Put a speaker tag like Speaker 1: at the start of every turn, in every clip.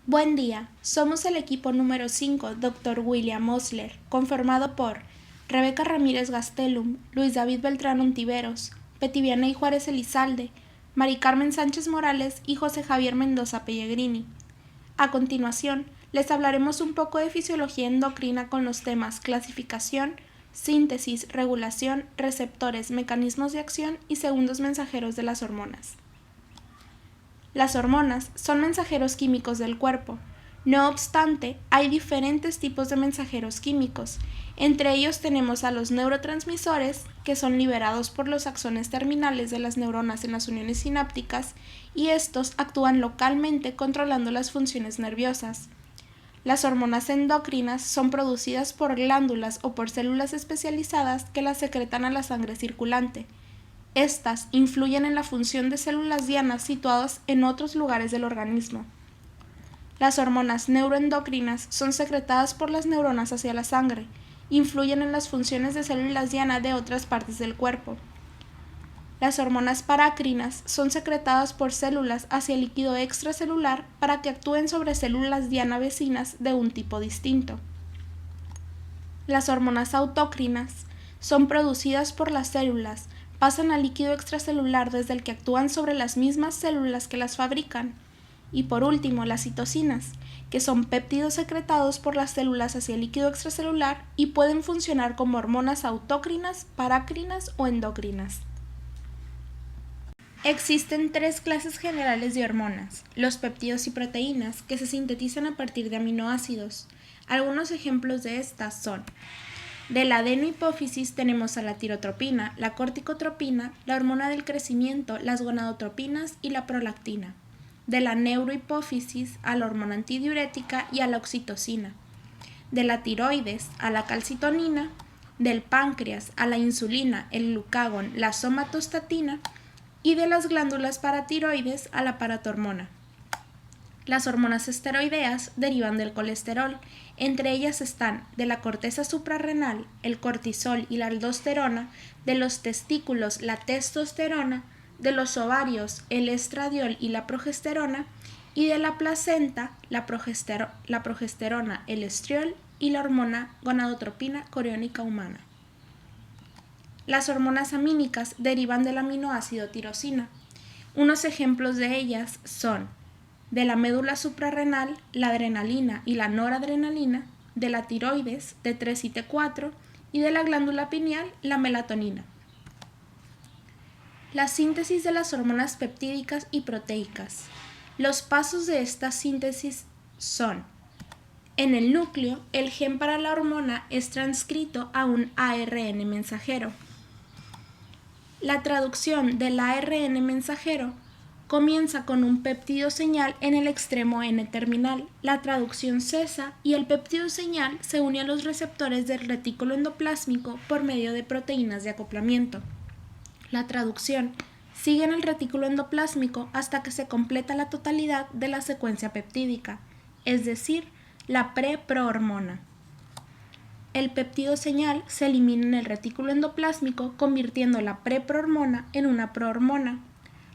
Speaker 1: Buen día, somos el equipo número 5, Dr. William Osler, conformado por Rebeca Ramírez Gastelum, Luis David Beltrán Ontiveros, Petivianey Juárez Elizalde, Mari Carmen Sánchez Morales y José Javier Mendoza Pellegrini. A continuación, les hablaremos un poco de fisiología endocrina con los temas clasificación, síntesis, regulación, receptores, mecanismos de acción y segundos mensajeros de las hormonas. Las hormonas son mensajeros químicos del cuerpo. No obstante, hay diferentes tipos de mensajeros químicos. Entre ellos tenemos a los neurotransmisores, que son liberados por los axones terminales de las neuronas en las uniones sinápticas, y estos actúan localmente controlando las funciones nerviosas. Las hormonas endocrinas son producidas por glándulas o por células especializadas que las secretan a la sangre circulante. Estas influyen en la función de células dianas situadas en otros lugares del organismo. Las hormonas neuroendocrinas son secretadas por las neuronas hacia la sangre, influyen en las funciones de células diana de otras partes del cuerpo. Las hormonas paracrinas son secretadas por células hacia el líquido extracelular para que actúen sobre células diana vecinas de un tipo distinto. Las hormonas autocrinas son producidas por las células, pasan al líquido extracelular desde el que actúan sobre las mismas células que las fabrican. Y por último, las citocinas, que son péptidos secretados por las células hacia el líquido extracelular y pueden funcionar como hormonas autócrinas, paracrinas o endocrinas. Existen tres clases generales de hormonas: los péptidos y proteínas, que se sintetizan a partir de aminoácidos. Algunos ejemplos de estas son: de la adenohipófisis tenemos a la tirotropina, la corticotropina, la hormona del crecimiento, las gonadotropinas y la prolactina. De la neurohipófisis a la hormona antidiurética y a la oxitocina. De la tiroides a la calcitonina. Del páncreas a la insulina, el glucagón, la somatostatina. Y de las glándulas paratiroides a la paratormona. Las hormonas esteroideas derivan del colesterol. Entre ellas están de la corteza suprarrenal, el cortisol y la aldosterona, de los testículos, la testosterona, de los ovarios, el estradiol y la progesterona, y de la placenta, la progesterona, el estriol y la hormona gonadotropina coriónica humana. Las hormonas amínicas derivan del aminoácido tirosina. Unos ejemplos de ellas son: de la médula suprarrenal, la adrenalina y la noradrenalina; de la tiroides, T3 y T4, y de la glándula pineal, la melatonina. La síntesis de las hormonas peptídicas y proteicas. Los pasos de esta síntesis son: en el núcleo, el gen para la hormona es transcrito a un ARN mensajero. La traducción del ARN mensajero comienza con un péptido señal en el extremo N-terminal. La traducción cesa y el péptido señal se une a los receptores del retículo endoplásmico por medio de proteínas de acoplamiento. La traducción sigue en el retículo endoplásmico hasta que se completa la totalidad de la secuencia peptídica, es decir, la pre-prohormona. El péptido señal se elimina en el retículo endoplásmico, convirtiendo la pre-prohormona en una prohormona.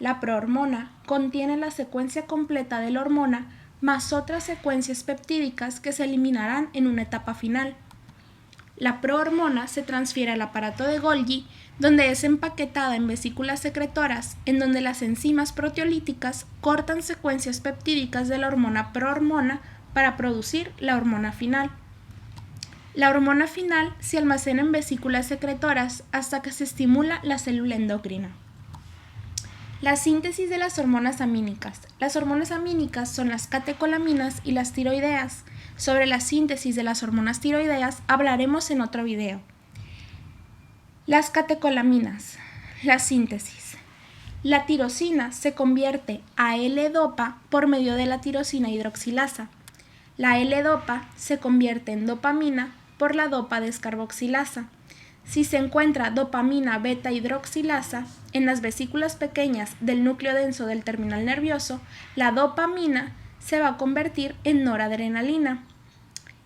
Speaker 1: La prohormona contiene la secuencia completa de la hormona más otras secuencias peptídicas que se eliminarán en una etapa final. La prohormona se transfiere al aparato de Golgi, donde es empaquetada en vesículas secretoras, en donde las enzimas proteolíticas cortan secuencias peptídicas de la hormona prohormona para producir la hormona final. La hormona final se almacena en vesículas secretoras hasta que se estimula la célula endocrina. La síntesis de las hormonas amínicas. Las hormonas amínicas son las catecolaminas y las tiroideas. Sobre la síntesis de las hormonas tiroideas hablaremos en otro video. Las catecolaminas. La síntesis. La tirosina se convierte a L-dopa por medio de la tirosina hidroxilasa. La L-dopa se convierte en dopamina por la dopa descarboxilasa. Si se encuentra dopamina beta hidroxilasa en las vesículas pequeñas del núcleo denso del terminal nervioso, la dopamina se va a convertir en noradrenalina.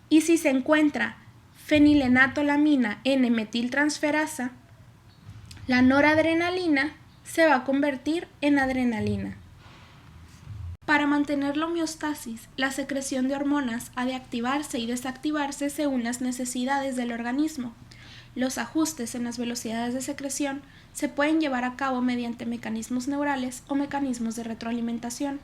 Speaker 1: Y si se encuentra fenilenatolamina N-metiltransferasa, la noradrenalina se va a convertir en adrenalina. Para mantener la homeostasis, la secreción de hormonas ha de activarse y desactivarse según las necesidades del organismo. Los ajustes en las velocidades de secreción se pueden llevar a cabo mediante mecanismos neurales o mecanismos de retroalimentación.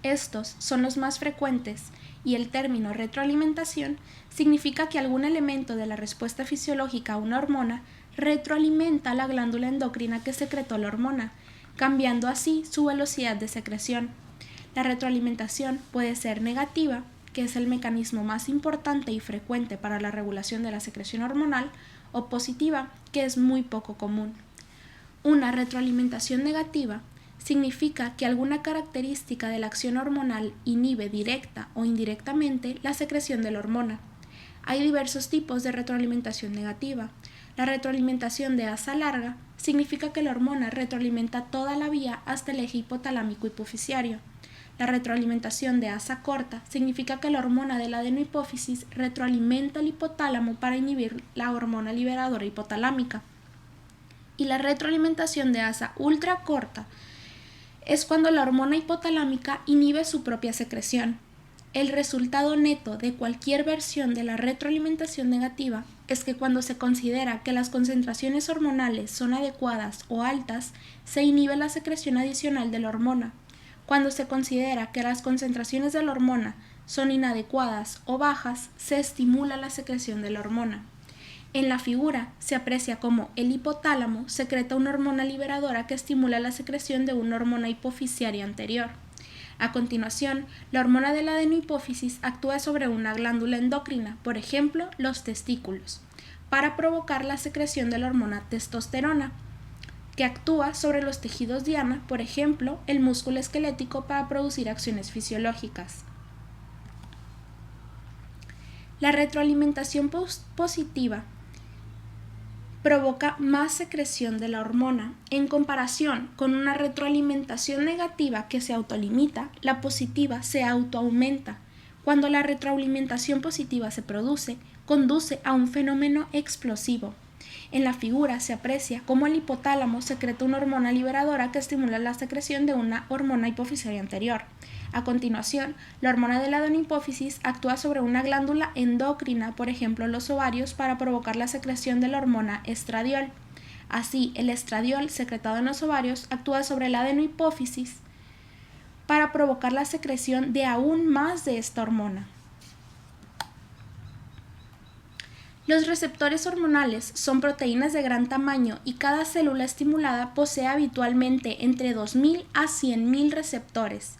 Speaker 1: Estos son los más frecuentes y el término retroalimentación significa que algún elemento de la respuesta fisiológica a una hormona retroalimenta la glándula endocrina que secretó la hormona, cambiando así su velocidad de secreción. La retroalimentación puede ser negativa, que es el mecanismo más importante y frecuente para la regulación de la secreción hormonal, o positiva, que es muy poco común. Una retroalimentación negativa significa que alguna característica de la acción hormonal inhibe directa o indirectamente la secreción de la hormona. Hay diversos tipos de retroalimentación negativa. La retroalimentación de asa larga significa que la hormona retroalimenta toda la vía hasta el eje hipotalámico hipoficiario. La retroalimentación de asa corta significa que la hormona de la adenohipófisis retroalimenta el hipotálamo para inhibir la hormona liberadora hipotalámica. Y la retroalimentación de asa ultracorta es cuando la hormona hipotalámica inhibe su propia secreción. El resultado neto de cualquier versión de la retroalimentación negativa es que cuando se considera que las concentraciones hormonales son adecuadas o altas, se inhibe la secreción adicional de la hormona. Cuando se considera que las concentraciones de la hormona son inadecuadas o bajas, se estimula la secreción de la hormona. En la figura se aprecia cómo el hipotálamo secreta una hormona liberadora que estimula la secreción de una hormona hipoficiaria anterior. A continuación, la hormona de la adenohipófisis actúa sobre una glándula endocrina, por ejemplo, los testículos, para provocar la secreción de la hormona testosterona, que actúa sobre los tejidos diana, por ejemplo, el músculo esquelético, para producir acciones fisiológicas. La retroalimentación positiva provoca más secreción de la hormona. En comparación con una retroalimentación negativa que se autolimita, la positiva se autoaumenta. Cuando la retroalimentación positiva se produce, conduce a un fenómeno explosivo. En la figura se aprecia cómo el hipotálamo secreta una hormona liberadora que estimula la secreción de una hormona hipoficiaria anterior. A continuación, la hormona de la adenohipófisis actúa sobre una glándula endocrina, por ejemplo los ovarios, para provocar la secreción de la hormona estradiol. Así, el estradiol secretado en los ovarios actúa sobre la adenohipófisis para provocar la secreción de aún más de esta hormona. Los receptores hormonales son proteínas de gran tamaño y cada célula estimulada posee habitualmente entre 2.000 a 100.000 receptores.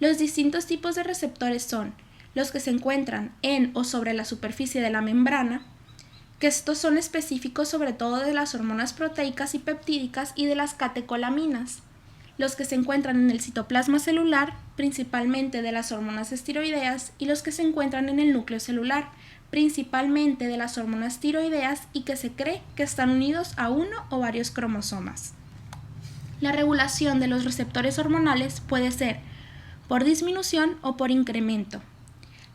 Speaker 1: Los distintos tipos de receptores son los que se encuentran en o sobre la superficie de la membrana, que estos son específicos sobre todo de las hormonas proteicas y peptídicas y de las catecolaminas, los que se encuentran en el citoplasma celular, principalmente de las hormonas esteroideas, y los que se encuentran en el núcleo celular, principalmente de las hormonas tiroideas y que se cree que están unidos a uno o varios cromosomas. La regulación de los receptores hormonales puede ser por disminución o por incremento.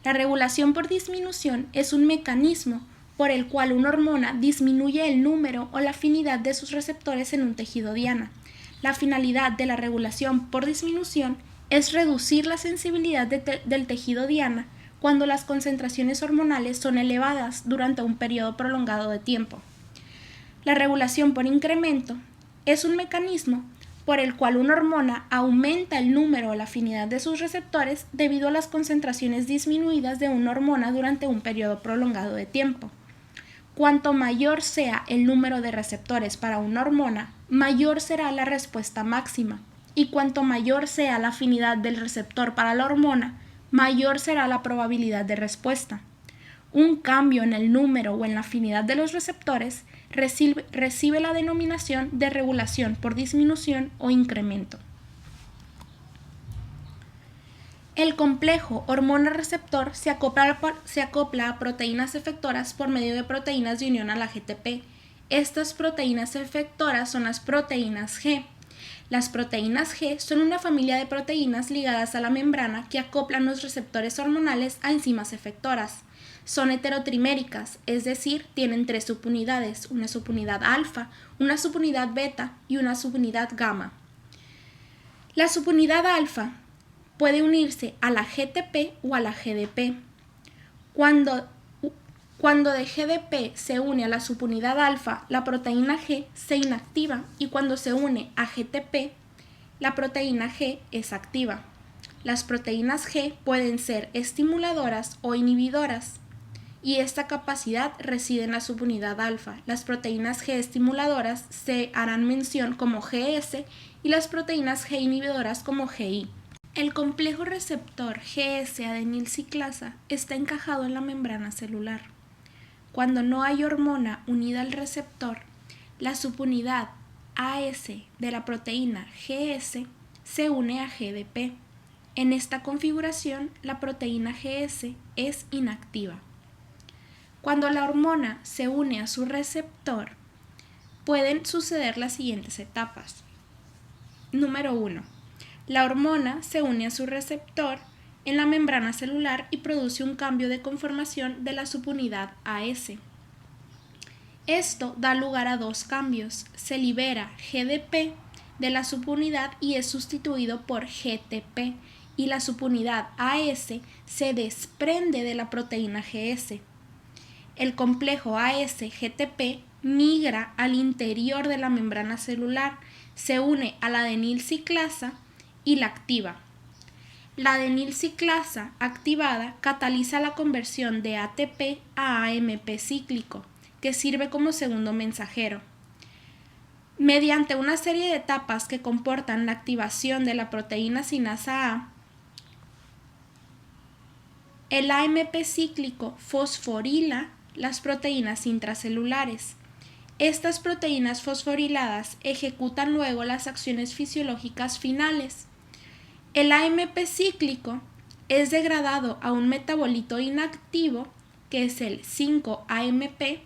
Speaker 1: La regulación por disminución es un mecanismo por el cual una hormona disminuye el número o la afinidad de sus receptores en un tejido diana. La finalidad de la regulación por disminución es reducir la sensibilidad del tejido diana cuando las concentraciones hormonales son elevadas durante un periodo prolongado de tiempo. La regulación por incremento es un mecanismo por el cual una hormona aumenta el número o la afinidad de sus receptores debido a las concentraciones disminuidas de una hormona durante un periodo prolongado de tiempo. Cuanto mayor sea el número de receptores para una hormona, mayor será la respuesta máxima, y cuanto mayor sea la afinidad del receptor para la hormona, mayor será la probabilidad de respuesta. Un cambio en el número o en la afinidad de los receptores recibe la denominación de regulación por disminución o incremento. El complejo hormona-receptor se acopla a proteínas efectoras por medio de proteínas de unión a la GTP. Estas proteínas efectoras son las proteínas G. Las proteínas G son una familia de proteínas ligadas a la membrana que acoplan los receptores hormonales a enzimas efectoras. Son heterotriméricas, es decir, tienen 3 subunidades, una subunidad alfa, una subunidad beta y una subunidad gamma. La subunidad alfa puede unirse a la GTP o a la GDP. Cuando de GDP se une a la subunidad alfa, la proteína G se inactiva, y cuando se une a GTP, la proteína G es activa. Las proteínas G pueden ser estimuladoras o inhibidoras, y esta capacidad reside en la subunidad alfa. Las proteínas G estimuladoras se harán mención como GS y las proteínas G inhibidoras como GI. El complejo receptor GS-adenilciclasa está encajado en la membrana celular. Cuando no hay hormona unida al receptor, la subunidad AS de la proteína GS se une a GDP. En esta configuración, la proteína GS es inactiva. Cuando la hormona se une a su receptor, pueden suceder las siguientes etapas. Número 1. La hormona se une a su receptor en la membrana celular y produce un cambio de conformación de la subunidad AS. Esto da lugar a dos cambios. Se libera GDP de la subunidad y es sustituido por GTP, y la subunidad AS se desprende de la proteína GS. El complejo AS-GTP migra al interior de la membrana celular, se une a la adenilciclasa y la activa. La adenilciclasa activada cataliza la conversión de ATP a AMP cíclico, que sirve como segundo mensajero. Mediante una serie de etapas que comportan la activación de la proteína sinasa A, el AMP cíclico fosforila las proteínas intracelulares. Estas proteínas fosforiladas ejecutan luego las acciones fisiológicas finales. El AMP cíclico es degradado a un metabolito inactivo, que es el 5-AMP,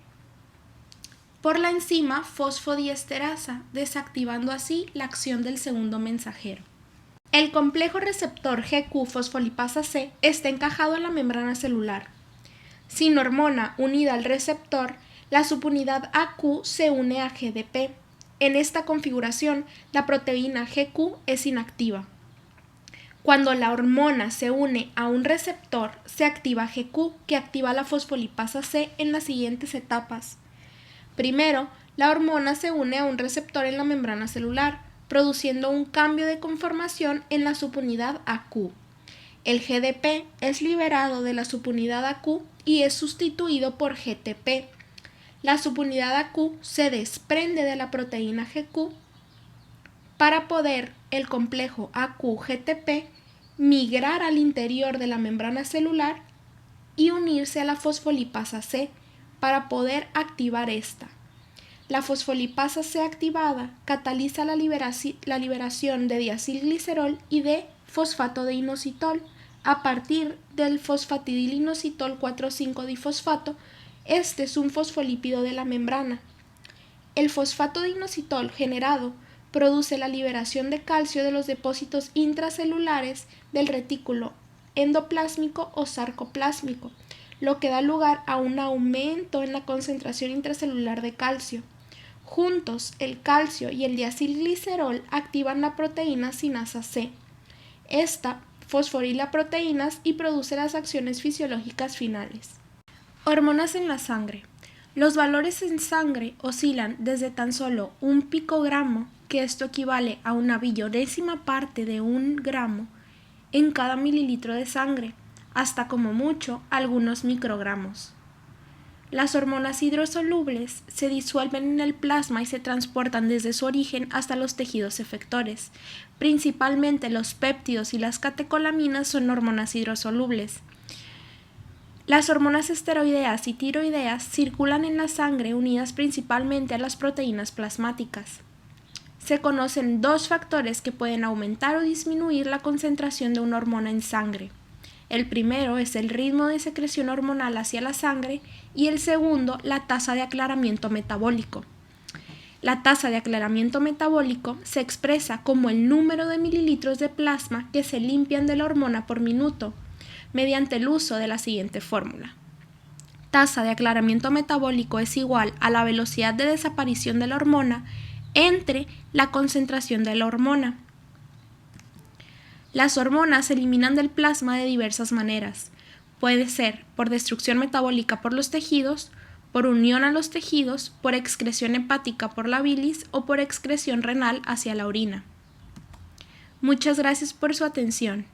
Speaker 1: por la enzima fosfodiesterasa, desactivando así la acción del segundo mensajero. El complejo receptor GQ-fosfolipasa C está encajado en la membrana celular. Sin hormona unida al receptor, la subunidad AQ se une a GDP. En esta configuración, la proteína GQ es inactiva. Cuando la hormona se une a un receptor, se activa GQ, que activa la fosfolipasa C en las siguientes etapas. Primero, la hormona se une a un receptor en la membrana celular, produciendo un cambio de conformación en la subunidad AQ. El GDP es liberado de la subunidad AQ y es sustituido por GTP. La subunidad AQ se desprende de la proteína GQ para poder el complejo AQ-GTP migrar al interior de la membrana celular y unirse a la fosfolipasa C para poder activar esta. La fosfolipasa C activada cataliza la liberación de diacilglicerol y de fosfato de inositol a partir del fosfatidilinositol 4,5-difosfato. Este es un fosfolípido de la membrana. El fosfato de inositol generado produce la liberación de calcio de los depósitos intracelulares del retículo endoplásmico o sarcoplásmico, lo que da lugar a un aumento en la concentración intracelular de calcio. Juntos, el calcio y el diacilglicerol activan la proteína sinasa C. Esta fosforila proteínas y produce las acciones fisiológicas finales. Hormonas en la sangre. Los valores en sangre oscilan desde tan solo 1 picogramo, que esto equivale a una billonésima parte de 1 gramo en cada mililitro de sangre, hasta como mucho algunos microgramos. Las hormonas hidrosolubles se disuelven en el plasma y se transportan desde su origen hasta los tejidos efectores. Principalmente los péptidos y las catecolaminas son hormonas hidrosolubles. Las hormonas esteroideas y tiroideas circulan en la sangre unidas principalmente a las proteínas plasmáticas. Se conocen 2 factores que pueden aumentar o disminuir la concentración de una hormona en sangre. El primero es el ritmo de secreción hormonal hacia la sangre y el segundo, la tasa de aclaramiento metabólico. La tasa de aclaramiento metabólico se expresa como el número de mililitros de plasma que se limpian de la hormona por minuto, mediante el uso de la siguiente fórmula. Tasa de aclaramiento metabólico es igual a la velocidad de desaparición de la hormona entre la concentración de la hormona. Las hormonas se eliminan del plasma de diversas maneras. Puede ser por destrucción metabólica por los tejidos, por unión a los tejidos, por excreción hepática por la bilis o por excreción renal hacia la orina. Muchas gracias por su atención.